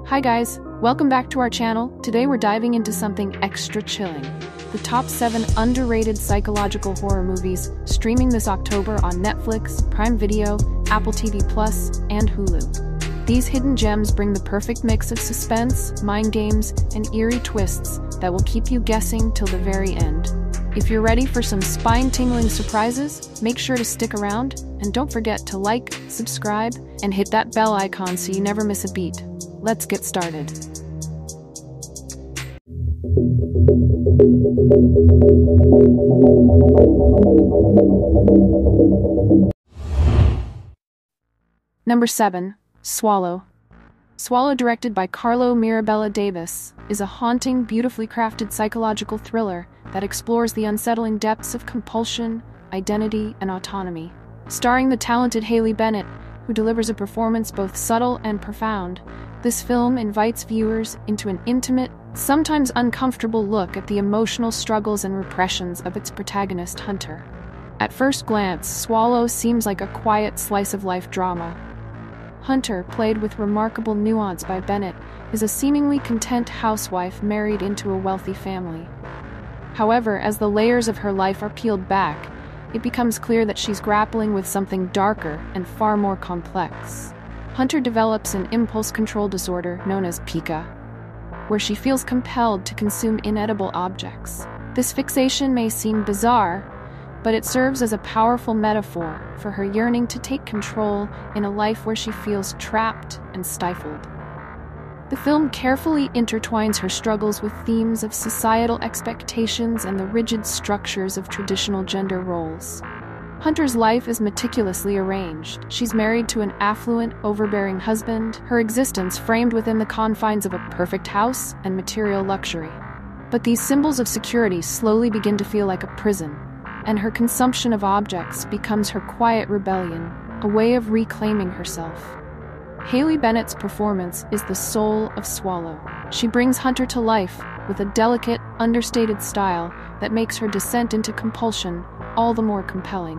Hi guys, welcome back to our channel. Today we're diving into something extra chilling. The top 7 underrated psychological horror movies streaming this October on Netflix, PrimeVideo, Apple TV Plus, and Hulu. These hidden gems bring the perfect mix of suspense, mind games, and eerie twists that will keep you guessing till the very end. If you're ready for some spine-tingling surprises, make sure to stick around, and don't forget to like, subscribe, and hit that bell icon so you never miss a beat. Let's get started. Number 7. Swallow. Swallow, directed by Carlo Mirabella Davis, is a haunting, beautifully crafted psychological thriller that explores the unsettling depths of compulsion, identity, and autonomy. Starring the talented Haley Bennett, who delivers a performance both subtle and profound, this film invites viewers into an intimate, sometimes uncomfortable look at the emotional struggles and repressions of its protagonist, Hunter. At first glance, Swallow seems like a quiet slice-of-life drama. Hunter, played with remarkable nuance by Bennett, is a seemingly content housewife married into a wealthy family. However, as the layers of her life are peeled back, it becomes clear that she's grappling with something darker and far more complex. Hunter develops an impulse control disorder known as pica, where she feels compelled to consume inedible objects. This fixation may seem bizarre, but it serves as a powerful metaphor for her yearning to take control in a life where she feels trapped and stifled. The film carefully intertwines her struggles with themes of societal expectations and the rigid structures of traditional gender roles. Hunter's life is meticulously arranged. She's married to an affluent, overbearing husband, her existence framed within the confines of a perfect house and material luxury. But these symbols of security slowly begin to feel like a prison, and her consumption of objects becomes her quiet rebellion, a way of reclaiming herself. Haley Bennett's performance is the soul of Swallow. She brings Hunter to life with a delicate, understated style that makes her descent into compulsion all the more compelling.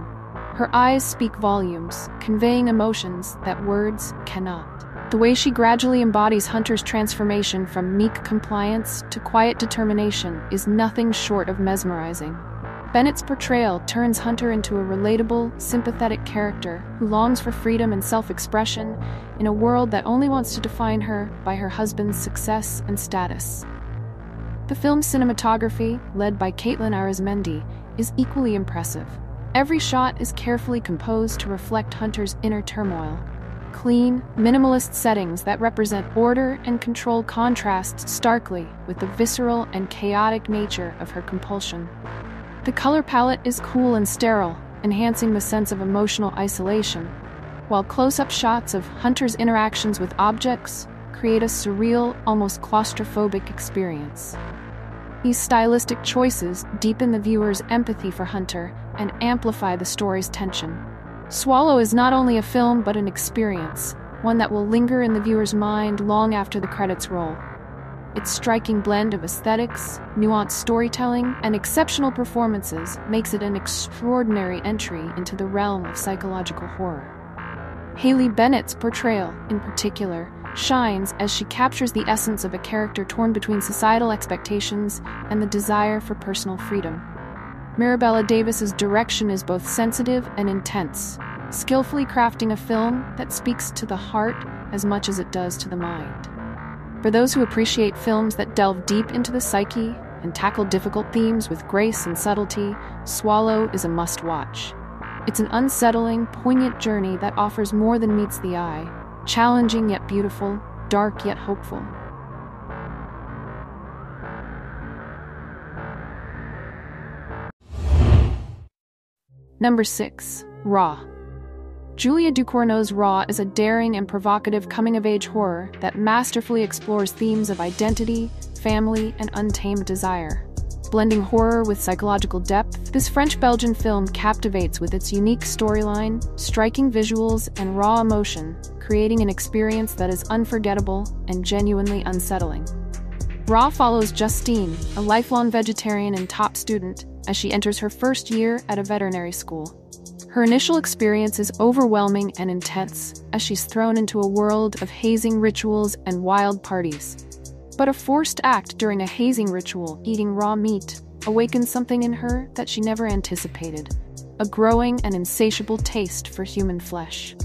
Her eyes speak volumes, conveying emotions that words cannot. The way she gradually embodies Hunter's transformation from meek compliance to quiet determination is nothing short of mesmerizing. Bennett's portrayal turns Hunter into a relatable, sympathetic character who longs for freedom and self-expression in a world that only wants to define her by her husband's success and status. The film's cinematography, led by Caitlin Arizmendi, is equally impressive. Every shot is carefully composed to reflect Hunter's inner turmoil. Clean, minimalist settings that represent order and control contrast starkly with the visceral and chaotic nature of her compulsion. The color palette is cool and sterile, enhancing the sense of emotional isolation, while close-up shots of Hunter's interactions with objects create a surreal, almost claustrophobic experience. These stylistic choices deepen the viewer's empathy for Hunter and amplify the story's tension. Swallow is not only a film but an experience, one that will linger in the viewer's mind long after the credits roll. Its striking blend of aesthetics, nuanced storytelling, and exceptional performances makes it an extraordinary entry into the realm of psychological horror. Haley Bennett's portrayal, in particular, shines as she captures the essence of a character torn between societal expectations and the desire for personal freedom. Mirabella Davis's direction is both sensitive and intense, skillfully crafting a film that speaks to the heart as much as it does to the mind. For those who appreciate films that delve deep into the psyche and tackle difficult themes with grace and subtlety, Swallow is a must-watch. It's an unsettling, poignant journey that offers more than meets the eye, challenging yet beautiful, dark yet hopeful. Number 6. Raw. Julia Ducournau's Raw is a daring and provocative coming-of-age horror that masterfully explores themes of identity, family, and untamed desire. Blending horror with psychological depth, this French-Belgian film captivates with its unique storyline, striking visuals, and raw emotion, creating an experience that is unforgettable and genuinely unsettling. Raw follows Justine, a lifelong vegetarian and top student, as she enters her first year at a veterinary school. Her initial experience is overwhelming and intense, as she's thrown into a world of hazing rituals and wild parties. But a forced act during a hazing ritual, eating raw meat, awakens something in her that she never anticipated, a growing and insatiable taste for human flesh.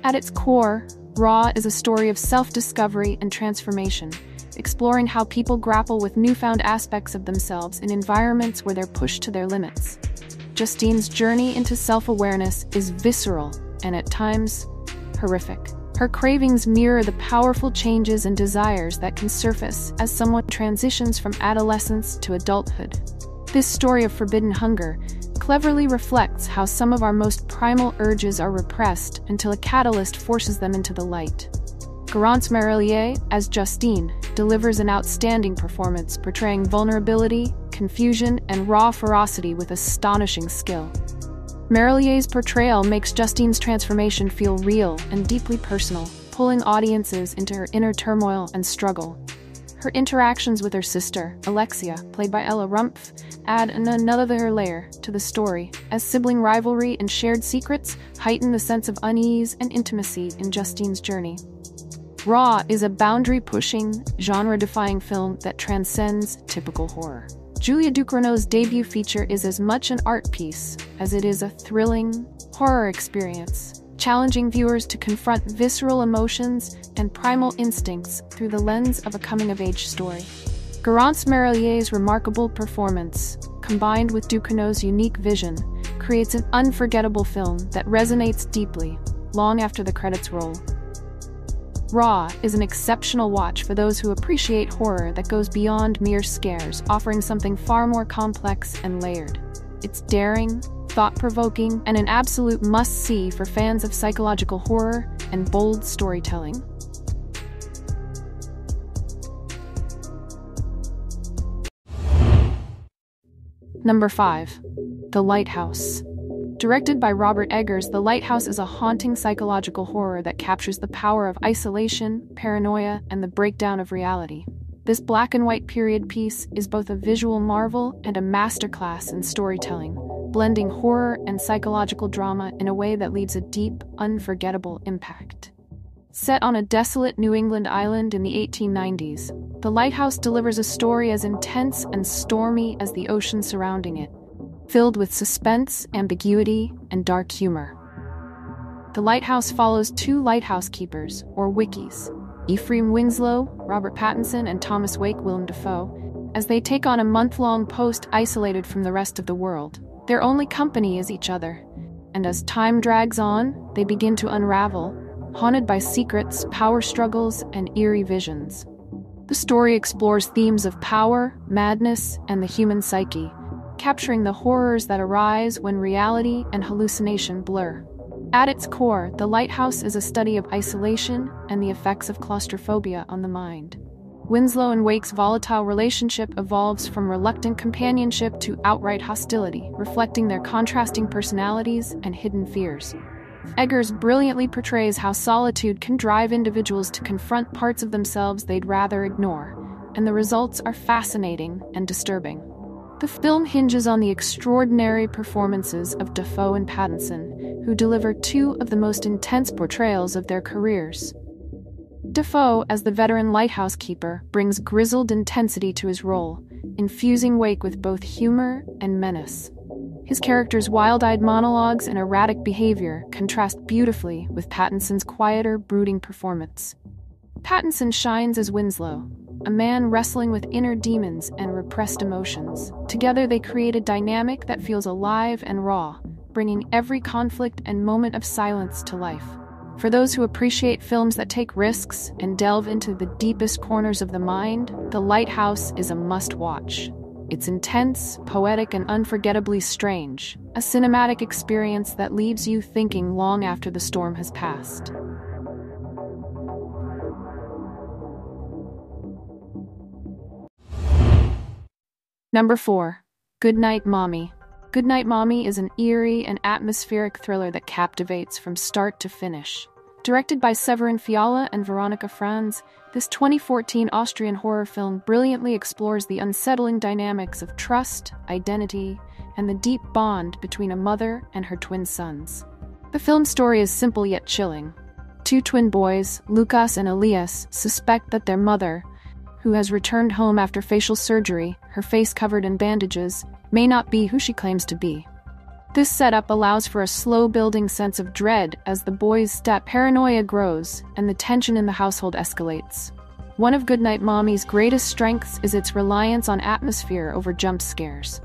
At its core, Raw is a story of self-discovery and transformation, exploring how people grapple with newfound aspects of themselves in environments where they're pushed to their limits. Justine's journey into self-awareness is visceral and, at times, horrific. Her cravings mirror the powerful changes and desires that can surface as someone transitions from adolescence to adulthood. This story of forbidden hunger cleverly reflects how some of our most primal urges are repressed until a catalyst forces them into the light. Garance Marillier, as Justine, delivers an outstanding performance, portraying vulnerability, confusion, and raw ferocity with astonishing skill. Marillier's portrayal makes Justine's transformation feel real and deeply personal, pulling audiences into her inner turmoil and struggle. Her interactions with her sister, Alexia, played by Ella Rumpf, add another layer to the story, as sibling rivalry and shared secrets heighten the sense of unease and intimacy in Justine's journey. Raw is a boundary-pushing, genre-defying film that transcends typical horror. Julia Ducournau's debut feature is as much an art piece as it is a thrilling horror experience, challenging viewers to confront visceral emotions and primal instincts through the lens of a coming-of-age story. Garance Marillier's remarkable performance, combined with Ducournau's unique vision, creates an unforgettable film that resonates deeply, long after the credits roll. Raw is an exceptional watch for those who appreciate horror that goes beyond mere scares, offering something far more complex and layered. It's daring, thought-provoking, and an absolute must-see for fans of psychological horror and bold storytelling. Number 5. The Lighthouse. Directed by Robert Eggers, The Lighthouse is a haunting psychological horror that captures the power of isolation, paranoia, and the breakdown of reality. This black-and-white period piece is both a visual marvel and a masterclass in storytelling, blending horror and psychological drama in a way that leaves a deep, unforgettable impact. Set on a desolate New England island in the 1890s, The Lighthouse delivers a story as intense and stormy as the ocean surrounding it, filled with suspense, ambiguity, and dark humor. The Lighthouse follows two lighthouse keepers, or wickies, Ephraim Winslow, Robert Pattinson, and Thomas Wake, Willem Dafoe, as they take on a month-long post isolated from the rest of the world. Their only company is each other, and as time drags on, they begin to unravel, haunted by secrets, power struggles, and eerie visions. The story explores themes of power, madness, and the human psyche, capturing the horrors that arise when reality and hallucination blur. At its core, The Lighthouse is a study of isolation and the effects of claustrophobia on the mind. Winslow and Wake's volatile relationship evolves from reluctant companionship to outright hostility, reflecting their contrasting personalities and hidden fears. Eggers brilliantly portrays how solitude can drive individuals to confront parts of themselves they'd rather ignore, and the results are fascinating and disturbing. The film hinges on the extraordinary performances of Dafoe and Pattinson, who deliver two of the most intense portrayals of their careers. Dafoe, as the veteran lighthouse keeper, brings grizzled intensity to his role, infusing Wake with both humor and menace. His character's wild-eyed monologues and erratic behavior contrast beautifully with Pattinson's quieter, brooding performance. Pattinson shines as Winslow, a man wrestling with inner demons and repressed emotions. Together they create a dynamic that feels alive and raw, bringing every conflict and moment of silence to life. For those who appreciate films that take risks and delve into the deepest corners of the mind, The Lighthouse is a must-watch. It's intense, poetic, and unforgettably strange, a cinematic experience that leaves you thinking long after the storm has passed. Number 4. Goodnight Mommy. Goodnight Mommy is an eerie and atmospheric thriller that captivates from start to finish. Directed by Severin Fiala and Veronika Franz, this 2014 Austrian horror film brilliantly explores the unsettling dynamics of trust, identity, and the deep bond between a mother and her twin sons. The film's story is simple yet chilling. Two twin boys, Lucas and Elias, suspect that their mother, who has returned home after facial surgery, her face covered in bandages, may not be who she claims to be. This setup allows for a slow-building sense of dread as the boys' paranoia grows and the tension in the household escalates. One of Goodnight Mommy's greatest strengths is its reliance on atmosphere over jump scares.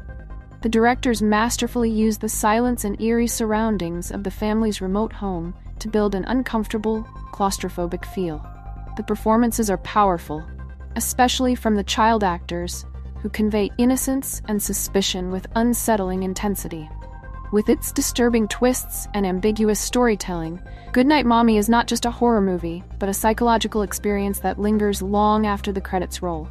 The directors masterfully use the silence and eerie surroundings of the family's remote home to build an uncomfortable, claustrophobic feel. The performances are powerful, especially from the child actors, who convey innocence and suspicion with unsettling intensity. With its disturbing twists and ambiguous storytelling, Goodnight Mommy is not just a horror movie, but a psychological experience that lingers long after the credits roll.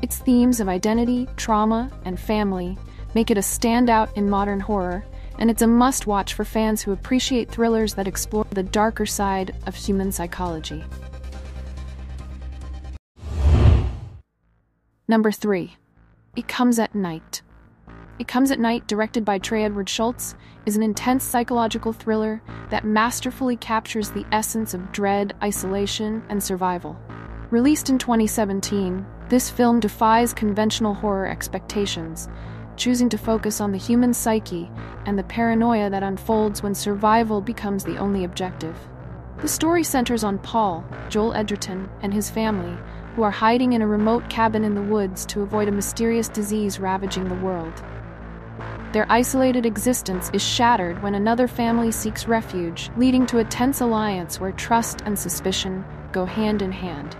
Its themes of identity, trauma, and family make it a standout in modern horror, and it's a must-watch for fans who appreciate thrillers that explore the darker side of human psychology. Number 3. It Comes at Night. It Comes at Night, directed by Trey Edward Schultz, is an intense psychological thriller that masterfully captures the essence of dread, isolation, and survival. Released in 2017, this film defies conventional horror expectations, choosing to focus on the human psyche and the paranoia that unfolds when survival becomes the only objective. The story centers on Paul, Joel Edgerton, and his family, who are hiding in a remote cabin in the woods to avoid a mysterious disease ravaging the world. Their isolated existence is shattered when another family seeks refuge, leading to a tense alliance where trust and suspicion go hand in hand.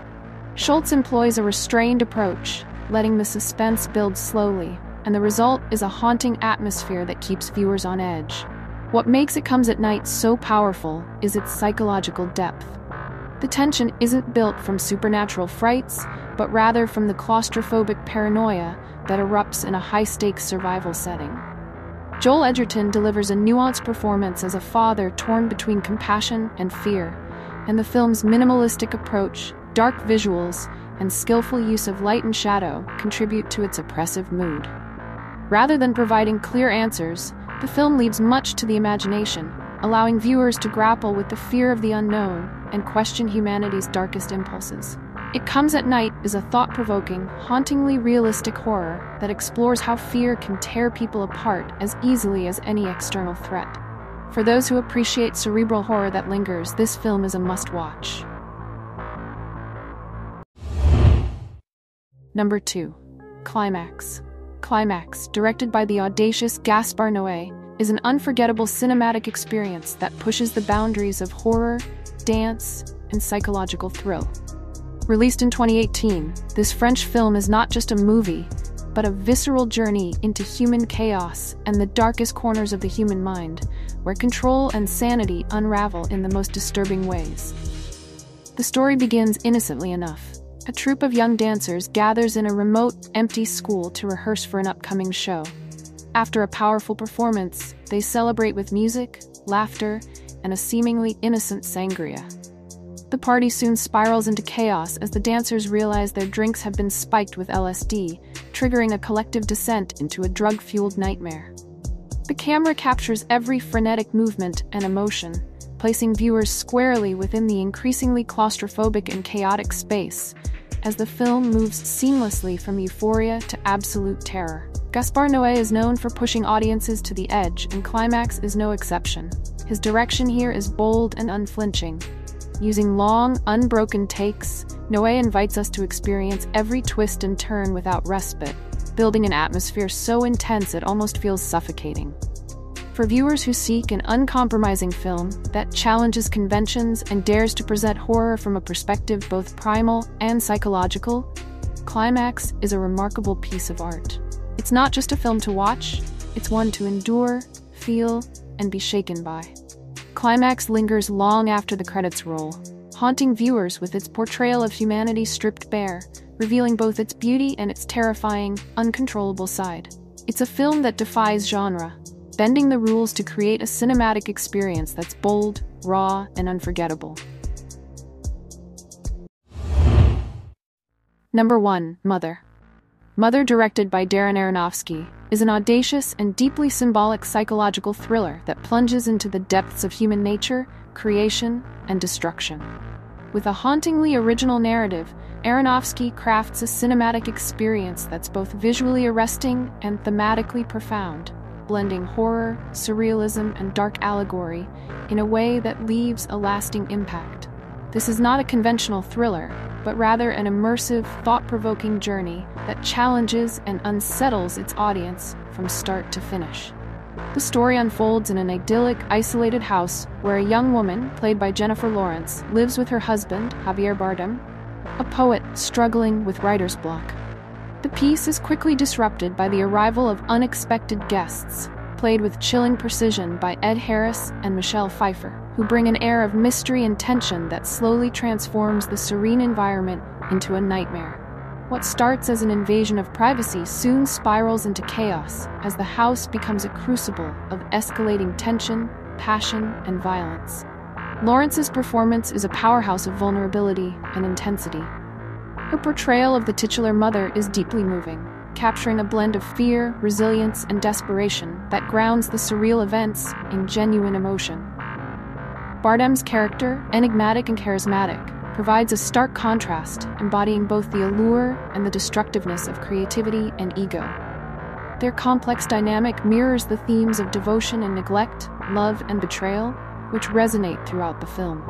Schultz employs a restrained approach, letting the suspense build slowly, and the result is a haunting atmosphere that keeps viewers on edge. What makes It Comes at Night so powerful is its psychological depth. The tension isn't built from supernatural frights, but rather from the claustrophobic paranoia that erupts in a high-stakes survival setting. Joel Edgerton delivers a nuanced performance as a father torn between compassion and fear, and the film's minimalistic approach, dark visuals, and skillful use of light and shadow contribute to its oppressive mood. Rather than providing clear answers, the film leaves much to the imagination, allowing viewers to grapple with the fear of the unknown and question humanity's darkest impulses. It Comes at Night is a thought-provoking, hauntingly realistic horror that explores how fear can tear people apart as easily as any external threat. For those who appreciate cerebral horror that lingers, this film is a must-watch. Number 2. Climax. Climax, directed by the audacious Gaspar Noé, is an unforgettable cinematic experience that pushes the boundaries of horror, dance, and psychological thrill. Released in 2018, this French film is not just a movie, but a visceral journey into human chaos and the darkest corners of the human mind, where control and sanity unravel in the most disturbing ways. The story begins innocently enough. A troupe of young dancers gathers in a remote, empty school to rehearse for an upcoming show. After a powerful performance, they celebrate with music, laughter, and a seemingly innocent sangria. The party soon spirals into chaos as the dancers realize their drinks have been spiked with LSD, triggering a collective descent into a drug-fueled nightmare. The camera captures every frenetic movement and emotion, placing viewers squarely within the increasingly claustrophobic and chaotic space, as the film moves seamlessly from euphoria to absolute terror. Gaspar Noé is known for pushing audiences to the edge, and Climax is no exception. His direction here is bold and unflinching. Using long, unbroken takes, Noé invites us to experience every twist and turn without respite, building an atmosphere so intense it almost feels suffocating. For viewers who seek an uncompromising film that challenges conventions and dares to present horror from a perspective both primal and psychological, Climax is a remarkable piece of art. It's not just a film to watch, it's one to endure, feel, and be shaken by. Climax lingers long after the credits roll, haunting viewers with its portrayal of humanity stripped bare, revealing both its beauty and its terrifying, uncontrollable side. It's a film that defies genre, bending the rules to create a cinematic experience that's bold, raw, and unforgettable. Number 1. Mother. Mother, directed by Darren Aronofsky, is an audacious and deeply symbolic psychological thriller that plunges into the depths of human nature, creation, and destruction. With a hauntingly original narrative, Aronofsky crafts a cinematic experience that's both visually arresting and thematically profound, blending horror, surrealism, and dark allegory in a way that leaves a lasting impact. This is not a conventional thriller, but rather an immersive, thought-provoking journey that challenges and unsettles its audience from start to finish. The story unfolds in an idyllic, isolated house where a young woman, played by Jennifer Lawrence, lives with her husband, Javier Bardem, a poet struggling with writer's block. The peace is quickly disrupted by the arrival of unexpected guests, played with chilling precision by Ed Harris and Michelle Pfeiffer, who bring an air of mystery and tension that slowly transforms the serene environment into a nightmare. What starts as an invasion of privacy soon spirals into chaos as the house becomes a crucible of escalating tension, passion, and violence. Lawrence's performance is a powerhouse of vulnerability and intensity. Her portrayal of the titular mother is deeply moving, capturing a blend of fear, resilience, and desperation that grounds the surreal events in genuine emotion. Bardem's character, enigmatic and charismatic, provides a stark contrast, embodying both the allure and the destructiveness of creativity and ego. Their complex dynamic mirrors the themes of devotion and neglect, love and betrayal, which resonate throughout the film.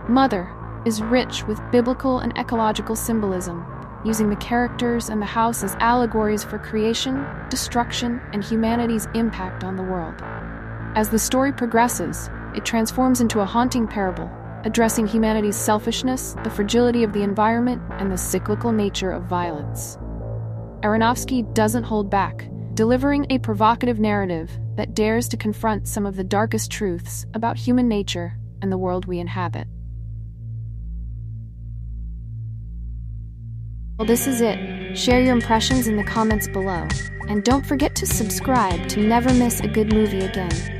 Mother is rich with biblical and ecological symbolism, using the characters and the house as allegories for creation, destruction, and humanity's impact on the world. As the story progresses, it transforms into a haunting parable, addressing humanity's selfishness, the fragility of the environment, and the cyclical nature of violence. Aronofsky doesn't hold back, delivering a provocative narrative that dares to confront some of the darkest truths about human nature and the world we inhabit. Well, this is it. Share your impressions in the comments below, and don't forget to subscribe to never miss a good movie again.